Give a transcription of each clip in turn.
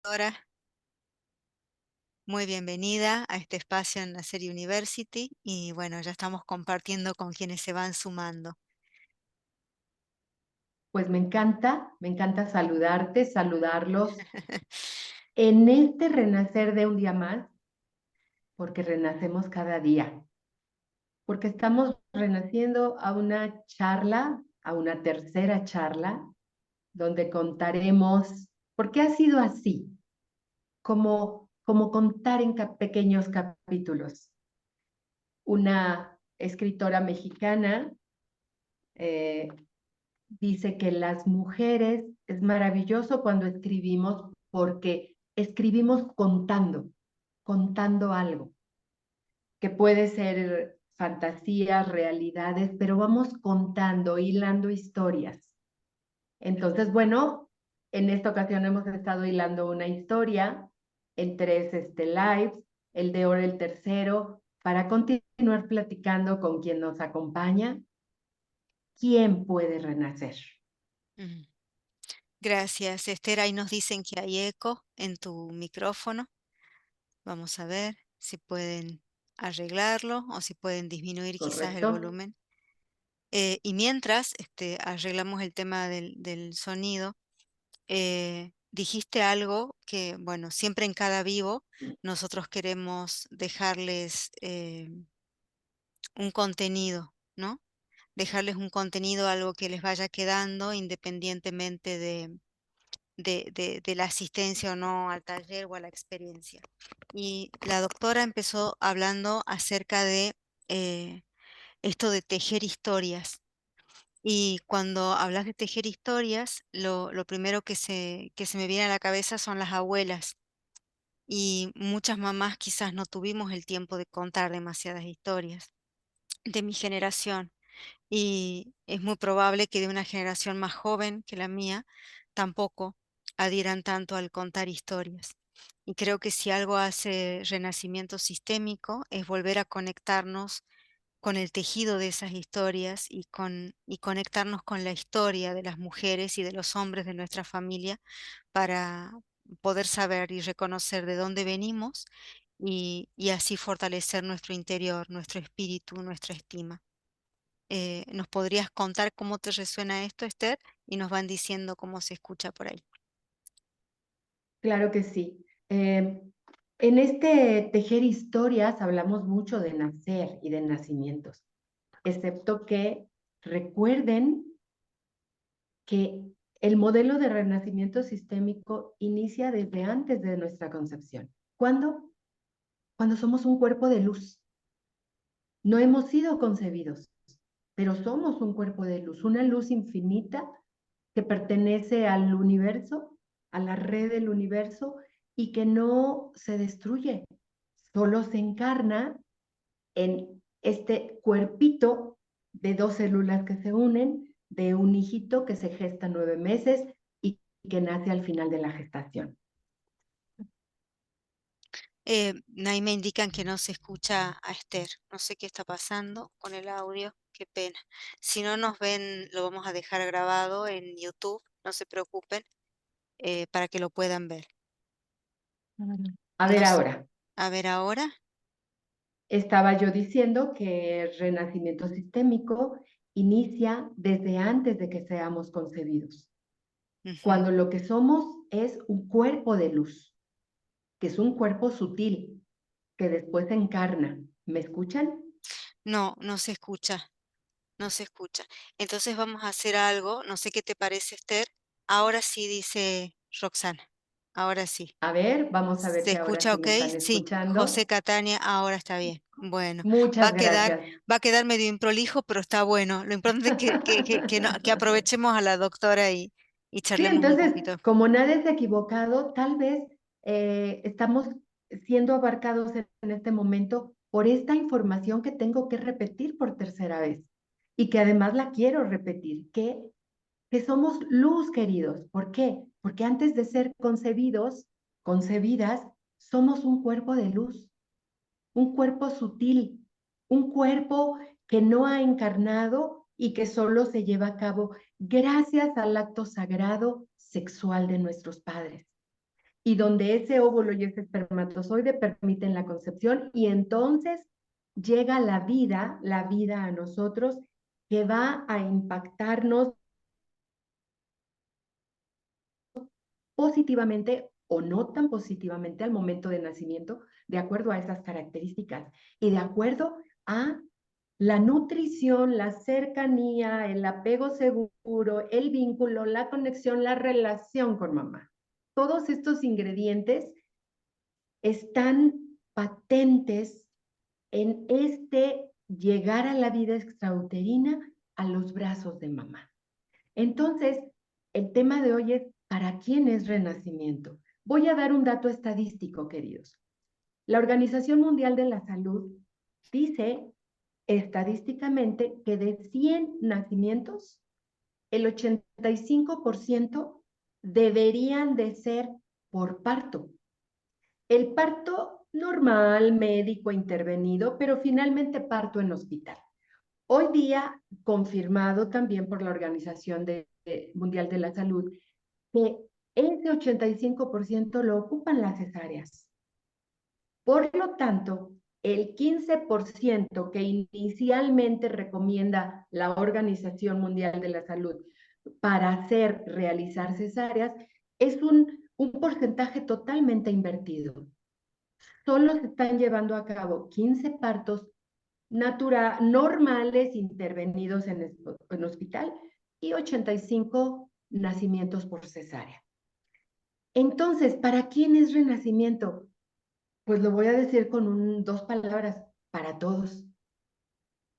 doctora, muy bienvenida a este espacio en la serie University y bueno, ya estamos compartiendo con quienes se van sumando. Pues me encanta saludarte, saludarlos en este renacer de un día más, porque renacemos cada día, porque estamos renaciendo a una charla, a una tercera charla, donde contaremos por qué ha sido así, como contar en pequeños capítulos. Una escritora mexicana eh, dice que las mujeres es maravilloso cuando escribimos porque escribimos contando algo, que puede ser fantasías, realidades, pero vamos contando, hilando historias. Entonces, bueno, en esta ocasión hemos estado hilando una historia en tres lives, el de ahora el tercero, para continuar platicando con quien nos acompaña. ¿Quién puede renacer? Mm. Gracias, Esther. Ahí nos dicen que hay eco en tu micrófono. Vamos a ver si pueden arreglarlo o si pueden disminuir quizás el ¿Correcto? volumen. Y mientras arreglamos el tema del sonido, dijiste algo que, bueno, siempre en cada vivo nosotros queremos dejarles un contenido, ¿no? Dejarles un contenido, algo que les vaya quedando independientemente de la asistencia o no al taller o a la experiencia. Y la doctora empezó hablando acerca de esto de tejer historias. Y cuando hablas de tejer historias, lo primero que se me viene a la cabeza son las abuelas. Y muchas mamás quizás no tuvimos el tiempo de contar demasiadas historias de mi generación. Y es muy probable que de una generación más joven que la mía tampoco adhieran tanto al contar historias. Y creo que si algo hace renacimiento sistémico es volver a conectarnos con el tejido de esas historias y conectarnos con la historia de las mujeres y de los hombres de nuestra familia para poder saber y reconocer de dónde venimos y así fortalecer nuestro interior, nuestro espíritu, nuestra estima. ¿Nos podrías contar cómo te resuena esto, Esther? Y nos van diciendo cómo se escucha por ahí. Claro que sí. En este tejer historias hablamos mucho de nacer y de nacimientos, excepto que recuerden que el modelo de renacimiento sistémico inicia desde antes de nuestra concepción. ¿Cuándo? Cuando somos un cuerpo de luz. No hemos sido concebidos, pero somos un cuerpo de luz, una luz infinita que pertenece al universo, a la red del universo y que no se destruye, solo se encarna en este cuerpito de dos células que se unen, de un hijito que se gesta 9 meses y que nace al final de la gestación. Ahí me indican que no se escucha a Esther. No sé qué está pasando con el audio. Qué pena. Si no nos ven, lo vamos a dejar grabado en YouTube. No se preocupen, para que lo puedan ver. A ver Nos, ahora, a ver ahora. estaba yo diciendo que el renacimiento sistémico inicia desde antes de que seamos concebidos, Ujú. cuando lo que somos es un cuerpo de luz, que es un cuerpo sutil, que después se encarna. ¿Me escuchan? No, no se escucha. No se escucha. Entonces vamos a hacer algo. No sé qué te parece, Esther. Ahora sí dice Roxana. Ahora sí. A ver, vamos a ver ¿Se si ahora escucha sí me ok? están Sí, José escuchando. Catania, ahora está bien. Bueno, va a Muchas quedar, gracias. va a quedar medio improlijo, pero está bueno. Lo importante es que aprovechemos a la doctora y Sí, charlemos un entonces, poquito. como nadie se ha equivocado, tal vez estamos siendo abarcados en este momento por esta información que tengo que repetir por tercera vez y que además la quiero repetir, que somos luz, queridos. ¿Por qué? Porque antes de ser concebidos, concebidas, somos un cuerpo de luz, un cuerpo sutil, un cuerpo que no ha encarnado y que solo se lleva a cabo gracias al acto sagrado sexual de nuestros padres. y donde ese óvulo y ese espermatozoide permiten la concepción y entonces llega la vida a nosotros que va a impactarnos positivamente o no tan positivamente al momento de nacimiento, de acuerdo a esas características y de acuerdo a la nutrición, la cercanía, el apego seguro, el vínculo, la conexión, la relación con mamá. Todos estos ingredientes están patentes en este llegar a la vida extrauterina a los brazos de mamá. Entonces, el tema de hoy es, ¿para quién es renacimiento? Voy a dar un dato estadístico, queridos. La Organización Mundial de la Salud dice estadísticamente que de 100 nacimientos, el 85% deberían de ser por parto. El parto normal, médico, intervenido, pero finalmente parto en hospital. Hoy día, confirmado también por la Organización Mundial de la Salud, que ese 85% lo ocupan las cesáreas. Por lo tanto, el 15% que inicialmente recomienda la Organización Mundial de la Salud para realizar cesáreas es un porcentaje totalmente invertido. Solo se están llevando a cabo 15 partos normales intervenidos en hospital y 85 nacimientos por cesárea. Entonces, ¿para quién es renacimiento? Pues lo voy a decir con dos palabras, para todos.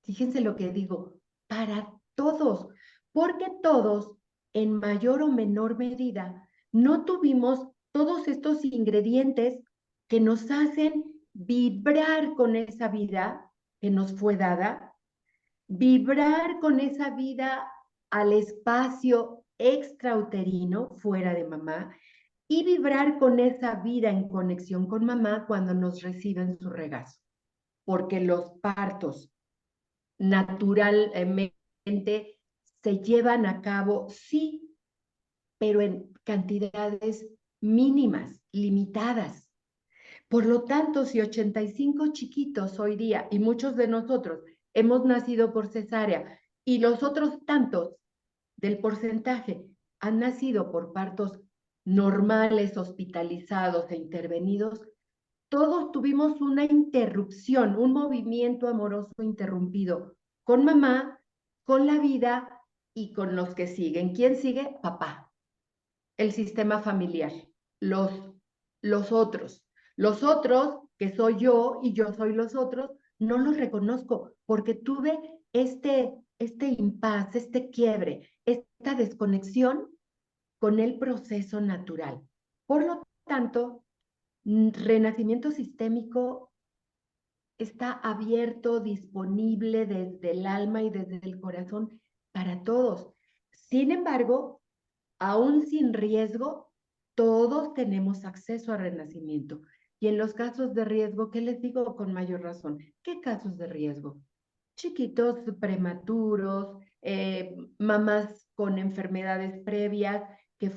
Fíjense lo que digo, para todos, porque todos, en mayor o menor medida, no tuvimos todos estos ingredientes que nos hacen vibrar con esa vida que nos fue dada, vibrar con esa vida al espacio extrauterino, fuera de mamá, y vibrar con esa vida en conexión con mamá cuando nos reciben su regazo. Porque los partos naturalmente se llevan a cabo, sí, pero en cantidades mínimas, limitadas. Por lo tanto, si 85 chiquitos hoy día, y muchos de nosotros hemos nacido por cesárea, y los otros tantos del porcentaje han nacido por partos normales, hospitalizados e intervenidos, todos tuvimos una interrupción, un movimiento amoroso interrumpido con mamá, con la vida y con los que siguen. ¿Quién sigue? Papá, el sistema familiar, los, los otros. Los otros, que soy yo y yo soy los otros, no los reconozco porque tuve este impas, este quiebre, esta desconexión con el proceso natural. Por lo tanto, renacimiento sistémico está abierto, disponible desde el alma y desde el corazón para todos. Sin embargo, aún sin riesgo, todos tenemos acceso a renacimiento. Y en los casos de riesgo, ¿qué les digo con mayor razón? ¿Qué casos de riesgo? Chiquitos prematuros, mamás con enfermedades previas que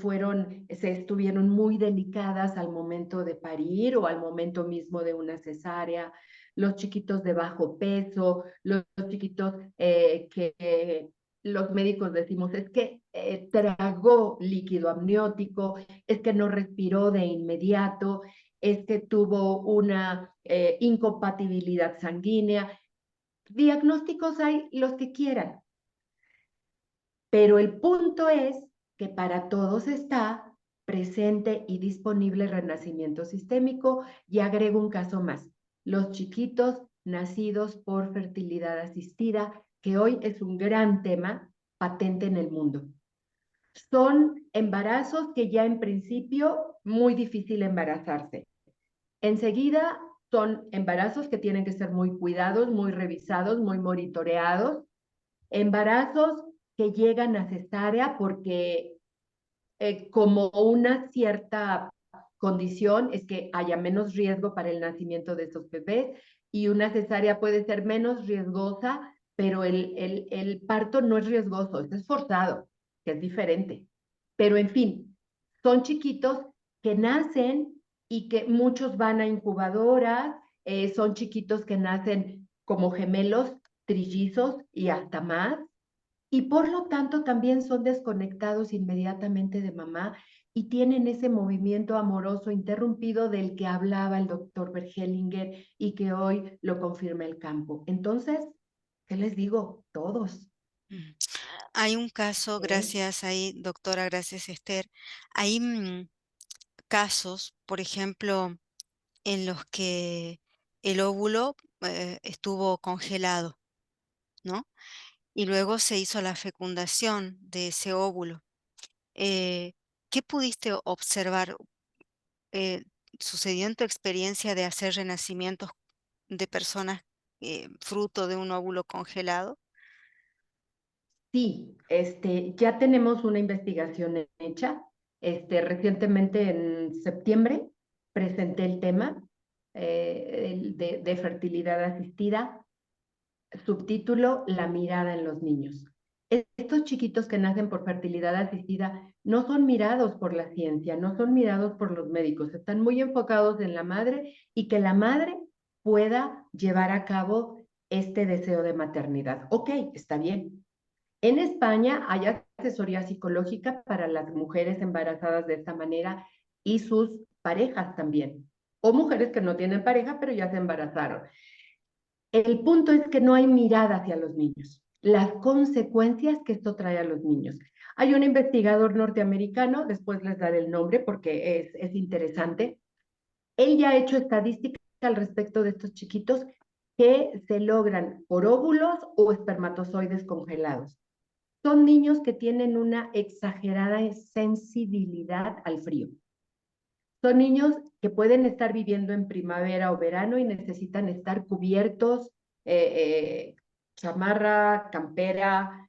se estuvieron muy delicadas al momento de parir o al momento mismo de una cesárea, los chiquitos de bajo peso, los chiquitos que los médicos decimos es que tragó líquido amniótico, es que no respiró de inmediato, es que tuvo una incompatibilidad sanguínea. Diagnósticos hay los que quieran, pero el punto es que para todos está presente y disponible renacimiento sistémico y agrego un caso más, los chiquitos nacidos por fertilidad asistida, que hoy es un gran tema patente en el mundo. Son embarazos que ya en principio muy difícil embarazarse. Enseguida son embarazos que tienen que ser muy cuidados, muy revisados, muy monitoreados, embarazos que llegan a cesárea porque como una cierta condición es que haya menos riesgo para el nacimiento de esos bebés y una cesárea puede ser menos riesgosa, pero el parto no es riesgoso, es forzado, que es diferente. Pero en fin, son chiquitos que nacen y que muchos van a incubadoras, son chiquitos que nacen como gemelos, trillizos y hasta más, y por lo tanto también son desconectados inmediatamente de mamá y tienen ese movimiento amoroso interrumpido del que hablaba el doctor Bergelinger y que hoy lo confirma el campo. Entonces, ¿qué les digo? Todos. Mm. Hay un caso, ¿Eh? gracias ahí, doctora, gracias Esther. Hay casos, por ejemplo, en los que el óvulo estuvo congelado, ¿no? Y luego se hizo la fecundación de ese óvulo. Eh, ¿Qué pudiste observar? Eh, ¿Sucedió en tu experiencia de hacer renacimientos de personas fruto de un óvulo congelado? Sí, ya tenemos una investigación hecha. Recientemente en septiembre presenté el tema de fertilidad asistida, subtítulo La mirada en los niños. Estos chiquitos que nacen por fertilidad asistida no son mirados por la ciencia, no son mirados por los médicos, están muy enfocados en la madre y que la madre pueda llevar a cabo este deseo de maternidad. Ok, está bien. En España hay asesoría psicológica para las mujeres embarazadas de esta manera y sus parejas también, o mujeres que no tienen pareja pero ya se embarazaron. El punto es que no hay mirada hacia los niños, las consecuencias que esto trae a los niños. Hay un investigador norteamericano, después les daré el nombre porque es interesante. Él ya ha hecho estadísticas al respecto de estos chiquitos que se logran por óvulos o espermatozoides congelados. Son niños que tienen una exagerada sensibilidad al frío. Son niños que pueden estar viviendo en primavera o verano y necesitan estar cubiertos, chamarra, campera,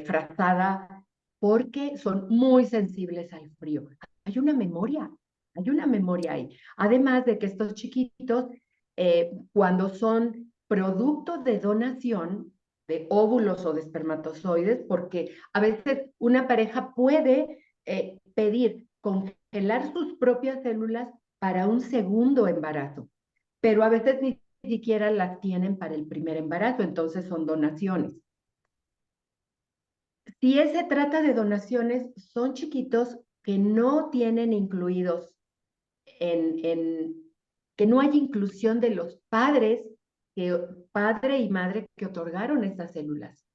frazada, porque son muy sensibles al frío. Hay una memoria ahí. Además de que estos chiquitos, cuando son producto de donación, de óvulos o de espermatozoides, porque a veces una pareja puede pedir congelar sus propias células para un segundo embarazo, pero a veces ni siquiera las tienen para el primer embarazo, entonces son donaciones. Si se trata de donaciones, son chiquitos que no tienen incluidos que no hay inclusión de los padres, padre y madre que otorgaron estas células.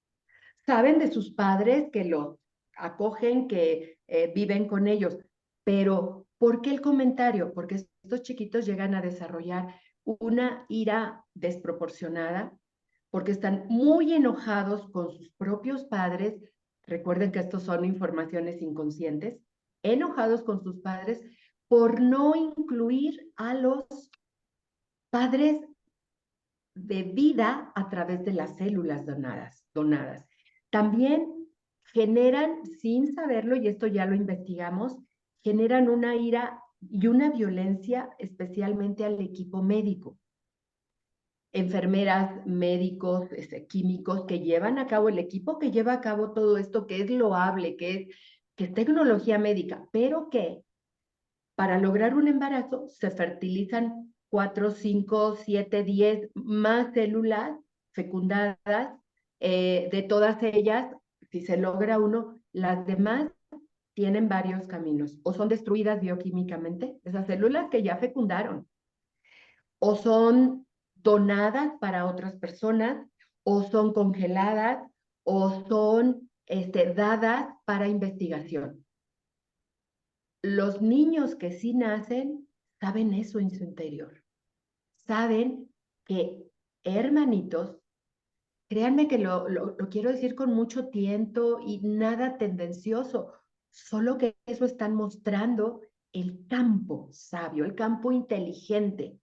Saben de sus padres que los acogen, que viven con ellos, pero ¿por qué el comentario? Porque estos chiquitos llegan a desarrollar una ira desproporcionada, porque están muy enojados con sus propios padres. Recuerden que estos son informaciones inconscientes, enojados con sus padres por no incluir a los padres de vida a través de las células donadas. También generan, sin saberlo, y esto ya lo investigamos, generan una ira y una violencia especialmente al equipo médico. Enfermeras, médicos, químicos que llevan a cabo, el equipo que lleva a cabo todo esto, que es loable, que es tecnología médica, pero que para lograr un embarazo se fertilizan 4, 5, 7, 10 más células fecundadas. De todas ellas, si se logra uno, las demás tienen varios caminos. O son destruidas bioquímicamente, esas células que ya fecundaron, o son donadas para otras personas, o son congeladas, o son dadas para investigación. Los niños que sí nacen saben eso en su interior. Saben que hermanitos, créanme que lo quiero decir con mucho tiento y nada tendencioso, solo que eso están mostrando el campo sabio, el campo inteligente.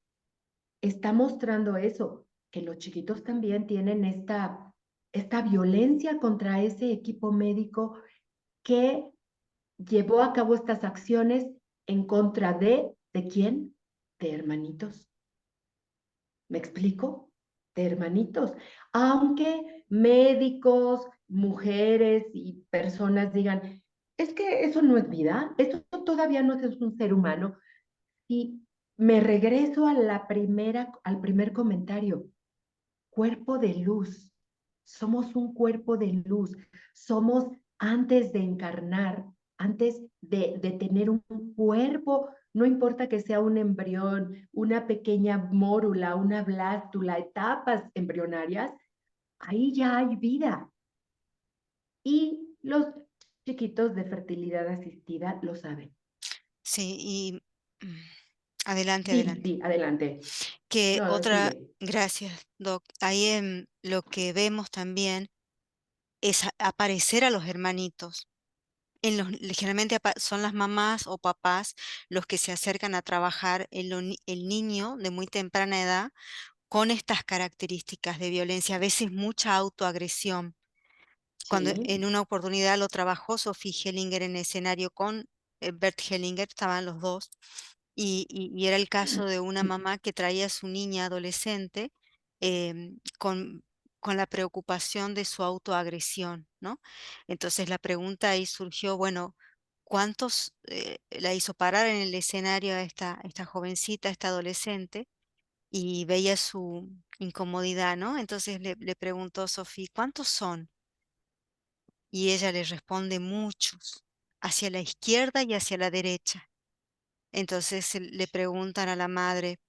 Está mostrando eso, que los chiquitos también tienen esta violencia contra ese equipo médico que llevó a cabo estas acciones en contra ¿de quién? De hermanitos. ¿Me explico? De hermanitos. Aunque médicos, mujeres y personas digan, es que eso no es vida, eso todavía no es un ser humano. Y me regreso a al primer comentario, cuerpo de luz. Somos un cuerpo de luz. Somos antes de encarnar, antes de tener un cuerpo, no importa que sea un embrión, una pequeña mórula, una blástula, etapas embrionarias, ahí ya hay vida. Y los chiquitos de fertilidad asistida lo saben. Sí, y adelante, adelante. Sí, adelante. Que No, otra, sigue. gracias, Doc. Ahí lo que vemos también es aparecer a los hermanitos. Generalmente son las mamás o papás los que se acercan a trabajar el niño de muy temprana edad con estas características de violencia, a veces mucha autoagresión. Cuando Sí, en una oportunidad lo trabajó Sophie Hellinger en escenario con Bert Hellinger, estaban los dos, y era el caso de una mamá que traía a su niña adolescente con la preocupación de su autoagresión, ¿no? Entonces la pregunta ahí surgió, bueno, ¿cuántos la hizo parar en el escenario a esta jovencita, esta adolescente? Y veía su incomodidad, ¿no? Entonces le preguntó Sofía, ¿cuántos son? Y ella le responde, muchos, hacia la izquierda y hacia la derecha. Entonces le preguntan a la madre,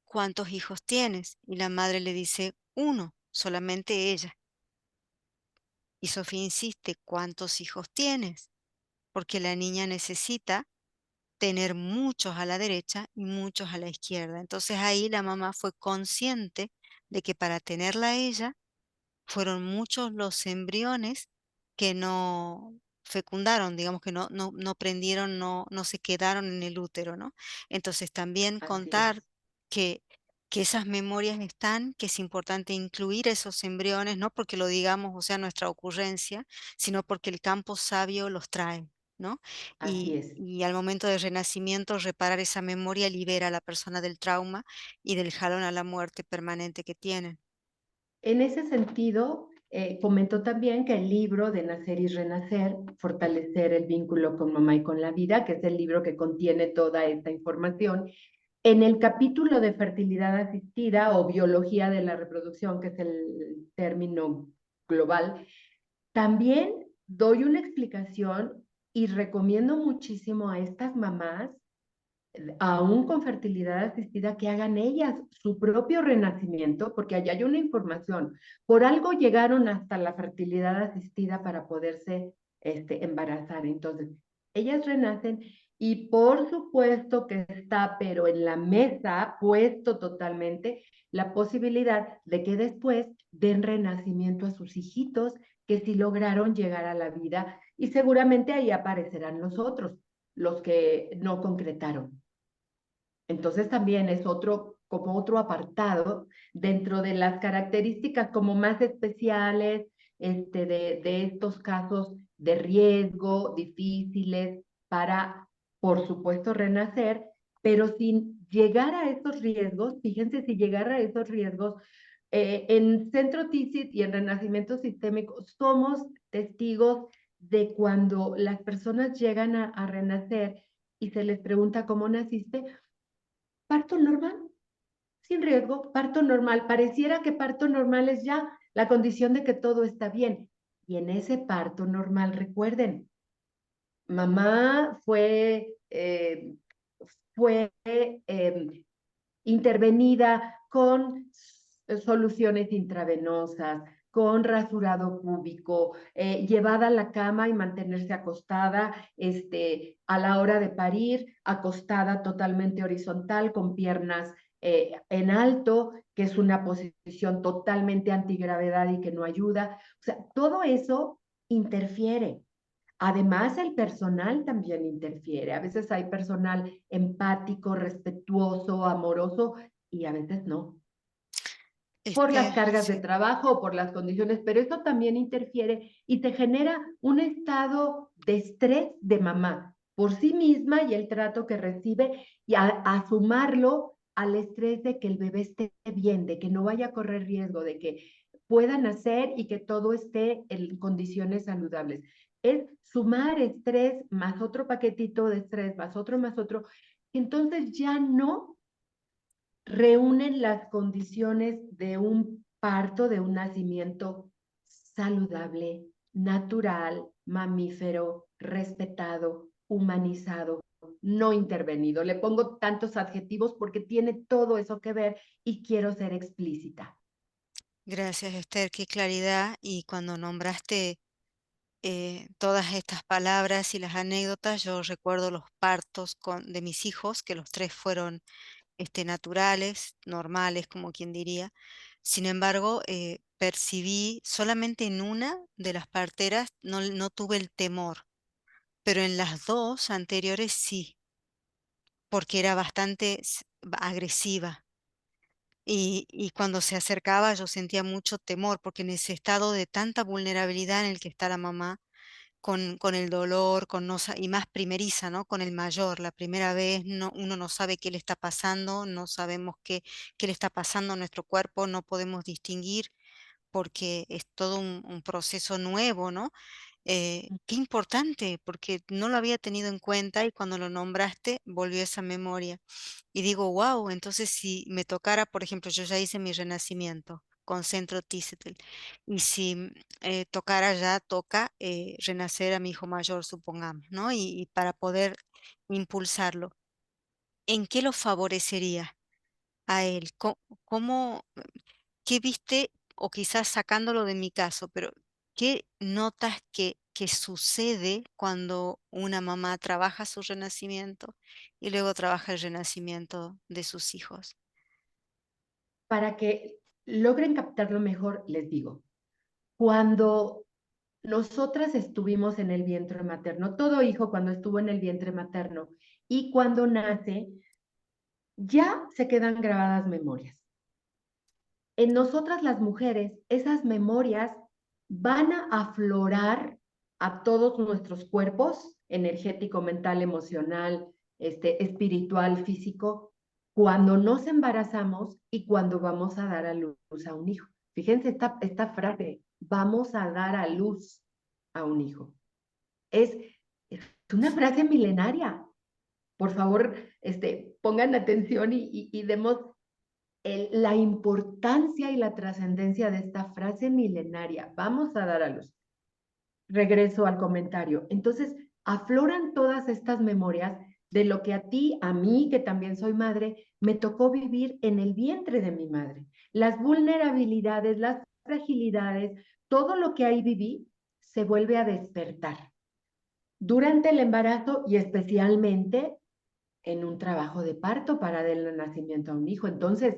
¿cuántos hijos tienes? Y la madre le dice, uno, solamente ella. Y Sofía insiste, ¿cuántos hijos tienes? Porque la niña necesita tener muchos a la derecha y muchos a la izquierda. Entonces ahí la mamá fue consciente de que para tenerla a ella fueron muchos los embriones que no fecundaron, digamos que no prendieron, no se quedaron en el útero, ¿no? Entonces también así contar es, que, que esas memorias están, que es importante incluir esos embriones, no porque lo digamos, o sea, nuestra ocurrencia, sino porque el campo sabio los trae, ¿no? así es. Y al momento del renacimiento, reparar esa memoria libera a la persona del trauma y del jalón a la muerte permanente que tienen. En ese sentido, comentó también que el libro de Nacer y Renacer, Fortalecer el vínculo con mamá y con la vida, que es el libro que contiene toda esta información, en el capítulo de fertilidad asistida o biología de la reproducción, que es el término global, también doy una explicación y recomiendo muchísimo a estas mamás aún con fertilidad asistida, que hagan ellas su propio renacimiento, porque allá hay una información. Por algo llegaron hasta la fertilidad asistida para poderse embarazar. Entonces, ellas renacen y por supuesto que está, pero en la mesa, puesto totalmente, la posibilidad de que después den renacimiento a sus hijitos que sí lograron llegar a la vida y seguramente ahí aparecerán los otros, los que no concretaron. Entonces también es otro, como otro apartado dentro de las características como más especiales de estos casos de riesgo difíciles para, por supuesto, renacer, pero sin llegar a esos riesgos, fíjense si llegar a esos riesgos, en Centro TICIT y en Renacimiento Sistémico somos testigos de cuando las personas llegan a renacer y se les pregunta cómo naciste. Parto normal, sin riesgo, parto normal. Pareciera que parto normal es ya la condición de que todo está bien. Y en ese parto normal, recuerden, mamá fue intervenida con soluciones intravenosas, con rasurado púbico, llevada a la cama y mantenerse acostada, a la hora de parir, acostada totalmente horizontal, con piernas en alto, que es una posición totalmente antigravedad y que no ayuda. O sea, todo eso interfiere. Además, el personal también interfiere. A veces hay personal empático, respetuoso, amoroso y a veces no, por las cargas de Sí. trabajo o por las condiciones, pero eso también interfiere y te genera un estado de estrés de mamá por sí misma y el trato que recibe y a sumarlo al estrés de que el bebé esté bien, de que no vaya a correr riesgo, de que pueda nacer y que todo esté en condiciones saludables. es sumar estrés más otro paquetito de estrés, más otro. Entonces ya no reúnen las condiciones de un parto, de un nacimiento saludable, natural, mamífero, respetado, humanizado, no intervenido. Le pongo tantos adjetivos porque tiene todo eso que ver y quiero ser explícita. Gracias, Esther, qué claridad. Y cuando nombraste todas estas palabras y las anécdotas, yo recuerdo los partos de mis hijos, que los tres fueron naturales, normales, como quien diría. Sin embargo, percibí solamente en una de las parteras, no tuve el temor, pero en las dos anteriores sí, porque era bastante agresiva. Y cuando se acercaba yo sentía mucho temor, porque en ese estado de tanta vulnerabilidad en el que está la mamá, con el dolor, y más primeriza, ¿no? Con el mayor, la primera vez uno no sabe qué le está pasando, no sabemos qué le está pasando a nuestro cuerpo, no podemos distinguir porque es todo un proceso nuevo, ¿no? Qué importante, porque no lo había tenido en cuenta y cuando lo nombraste volvió esa memoria. Y digo, wow, entonces si me tocara, por ejemplo, yo ya hice mi renacimiento con Centro Thistle, y si tocara ya, toca renacer a mi hijo mayor, supongamos, ¿no? Y para poder impulsarlo, ¿en qué lo favorecería a él? ¿Cómo, qué viste, o quizás sacándolo de mi caso, pero qué notas que sucede cuando una mamá trabaja su renacimiento y luego trabaja el renacimiento de sus hijos? Para que logren captarlo mejor, les digo, cuando nosotras estuvimos en el vientre materno, todo hijo cuando estuvo en el vientre materno y cuando nace, ya se quedan grabadas memorias. En nosotras las mujeres, esas memorias van a aflorar a todos nuestros cuerpos, energético, mental, emocional, espiritual, físico, cuando nos embarazamos y cuando vamos a dar a luz a un hijo. Fíjense esta frase, vamos a dar a luz a un hijo. Es una frase milenaria. Por favor, pongan atención y demos la importancia y la trascendencia de esta frase milenaria. Vamos a dar a luz. Regreso al comentario. Entonces, afloran todas estas memorias de lo que a ti, a mí, que también soy madre, me tocó vivir en el vientre de mi madre. Las vulnerabilidades, las fragilidades, todo lo que ahí viví se vuelve a despertar durante el embarazo y especialmente en un trabajo de parto para dar el nacimiento a un hijo. Entonces,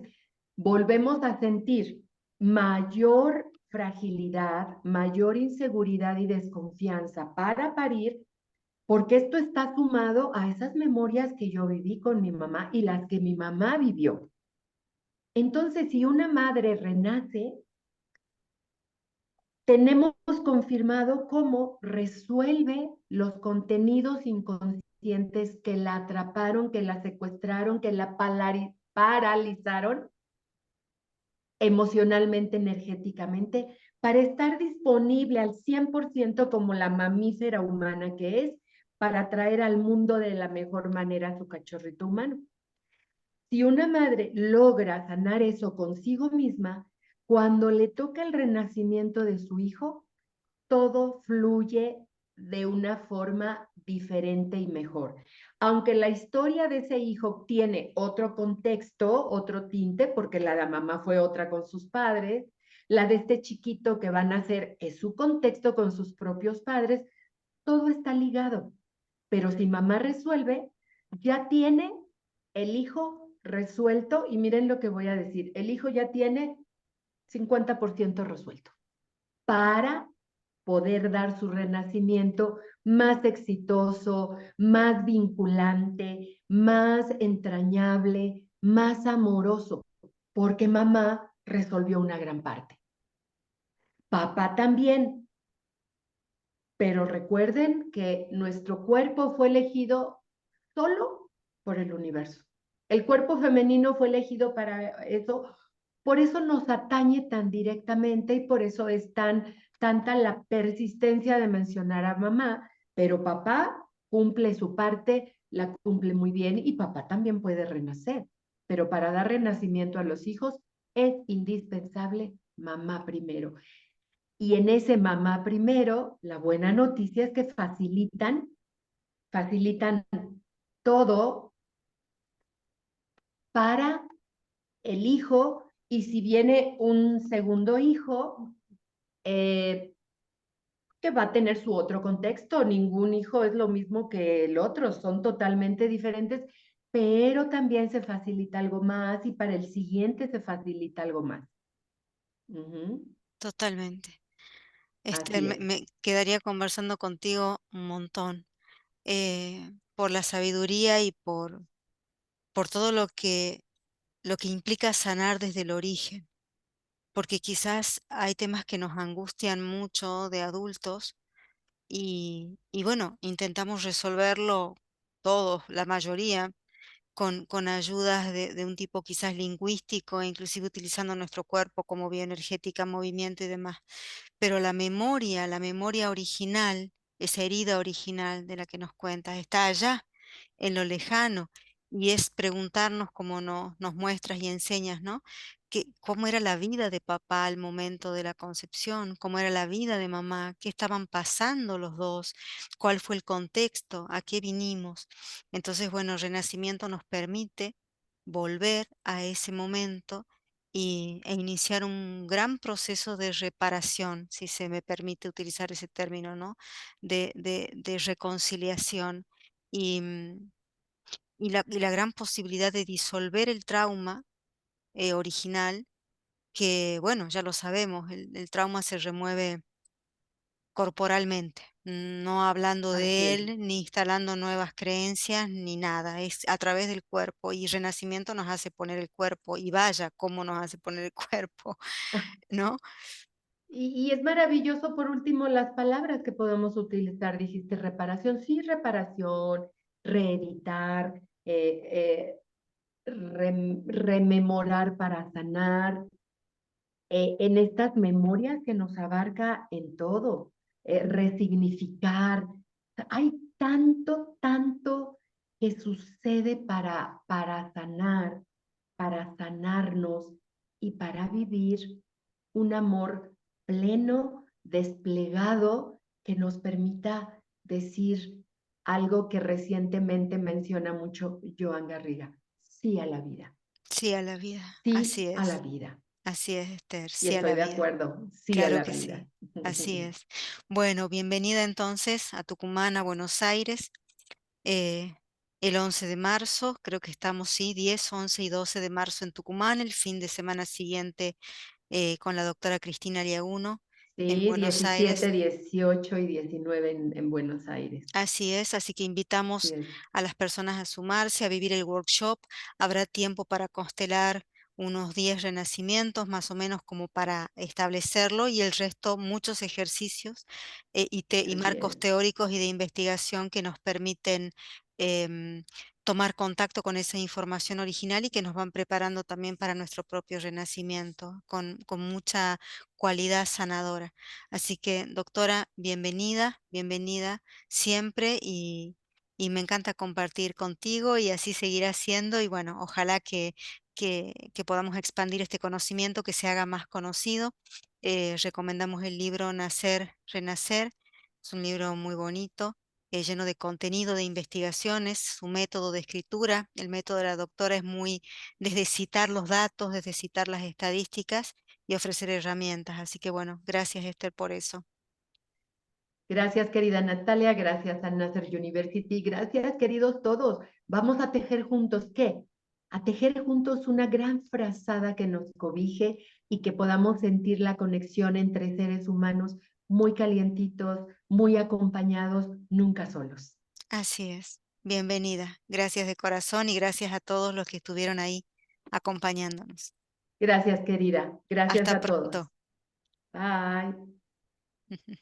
volvemos a sentir mayor fragilidad, mayor inseguridad y desconfianza para parir, porque esto está sumado a esas memorias que yo viví con mi mamá y las que mi mamá vivió. Entonces, si una madre renace, tenemos confirmado cómo resuelve los contenidos inconscientes que la atraparon, que la secuestraron, que la paralizaron emocionalmente, energéticamente, para estar disponible al 100% como la mamífera humana que es, para traer al mundo de la mejor manera a su cachorrito humano. Si una madre logra sanar eso consigo misma, cuando le toca el renacimiento de su hijo, todo fluye de una forma diferente y mejor. Aunque la historia de ese hijo tiene otro contexto, otro tinte, porque la de mamá fue otra con sus padres, la de este chiquito que van a hacer es su contexto con sus propios padres, todo está ligado. Pero si mamá resuelve, ya tiene el hijo resuelto, y miren lo que voy a decir, el hijo ya tiene 50% resuelto para poder dar su renacimiento más exitoso, más vinculante, más entrañable, más amoroso, porque mamá resolvió una gran parte. Papá también, pero recuerden que nuestro cuerpo fue elegido solo por el universo. El cuerpo femenino fue elegido para eso, por eso nos atañe tan directamente y por eso es tan tanta la persistencia de mencionar a mamá, pero papá cumple su parte, la cumple muy bien y papá también puede renacer. Pero para dar renacimiento a los hijos es indispensable mamá primero. Y en ese mamá primero, la buena noticia es que facilitan todo para el hijo y si viene un segundo hijo, eh, que va a tener su otro contexto, ningún hijo es lo mismo que el otro, son totalmente diferentes, pero también se facilita algo más y para el siguiente se facilita algo más. Ujú. Totalmente. Esther, Así me, es. me quedaría conversando contigo un montón, por la sabiduría y por todo lo que implica sanar desde el origen, porque quizás hay temas que nos angustian mucho de adultos y bueno, intentamos resolverlo todos, la mayoría, con ayudas de un tipo quizás lingüístico, e inclusive utilizando nuestro cuerpo como bioenergética, movimiento y demás. Pero la memoria original, esa herida original de la que nos cuentas, está allá, en lo lejano, y es preguntarnos como nos muestras y enseñas, ¿no? Cómo era la vida de papá al momento de la concepción, cómo era la vida de mamá, qué estaban pasando los dos, cuál fue el contexto, a qué vinimos. Entonces, bueno, Renacimiento nos permite volver a ese momento e iniciar un gran proceso de reparación, si se me permite utilizar ese término, ¿no? De reconciliación y, y la gran posibilidad de disolver el trauma original, que bueno, ya lo sabemos, el trauma se remueve corporalmente, no hablando Así de es. él, ni instalando nuevas creencias, ni nada, es a través del cuerpo y Renacimiento nos hace poner el cuerpo y vaya cómo nos hace poner el cuerpo, ¿no? Y es maravilloso, por último, las palabras que podemos utilizar. Dijiste reparación, sí, reparación, reeditar, rememorar para sanar, en estas memorias que nos abarca en todo, resignificar. Hay tanto, tanto que sucede para sanar, para sanarnos y para vivir un amor pleno, desplegado, que nos permita decir algo que recientemente menciona mucho Joan Garriga, sí a la vida, Sí a la vida, sí a la vida. así es, Esther, Y sí a estoy la de vida, acuerdo, sí a claro la que vida. sí, así es. Bueno, bienvenida entonces a Tucumán, a Buenos Aires. eh, el 11 de marzo, creo que estamos, sí, 10, 11 y 12 de marzo en Tucumán, el fin de semana siguiente con la doctora Cristina Liaguno en Sí, Buenos Aires. 17, 18 y 19 en Buenos Aires. Así es, así que Así invitamos es. a las personas a sumarse, a vivir el workshop. Habrá tiempo para constelar unos 10 renacimientos más o menos como para establecerlo y el resto muchos ejercicios y Así marcos es. teóricos y de investigación que nos permiten em, tomar contacto con esa información original y que nos van preparando también para nuestro propio renacimiento con mucha cualidad sanadora. Así que, doctora, bienvenida, bienvenida siempre y me encanta compartir contigo y así seguirá siendo y bueno, ojalá que podamos expandir este conocimiento, que se haga más conocido. Recomendamos el libro Nacer, Renacer, es un libro muy bonito. Lleno de contenido, de investigaciones, su método de escritura, el método de la doctora es muy desde citar los datos, desde citar las estadísticas y ofrecer herramientas. Así que bueno, gracias Esther por eso. Gracias, querida Natalia. Gracias a Nasser University. Gracias, queridos todos. Vamos a tejer juntos, ¿qué? A tejer juntos una gran frazada que nos cobije y que podamos sentir la conexión entre seres humanos muy calientitos, muy acompañados, nunca solos. Así es. Bienvenida. Gracias de corazón y gracias a todos los que estuvieron ahí acompañándonos. Gracias, querida. Gracias Hasta a pronto. todos. Bye.